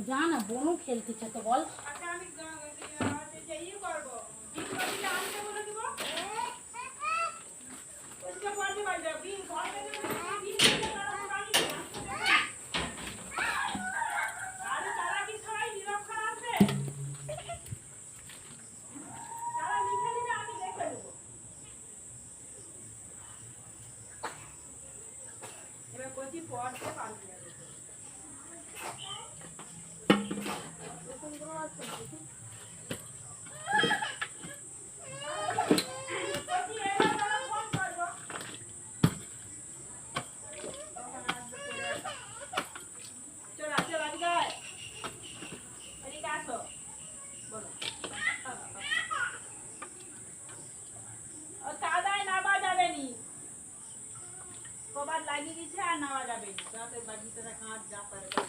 যা না বোনও খেলতেছে তো বল। আচ্ছা আমি ইয়ে করবো বিন কটিটা আনতে বলে দিব ওইটা পড়তে পারবে বিন ঘরে বিন আরে তারা কি সবাই নিরক্ষর আছে তারা লিখে দিবে আমি দেখে দেবো এবার কচি পড়তে পারবে না লাগিয়ে দিচ্ছে আর নেওয়া যাবে না।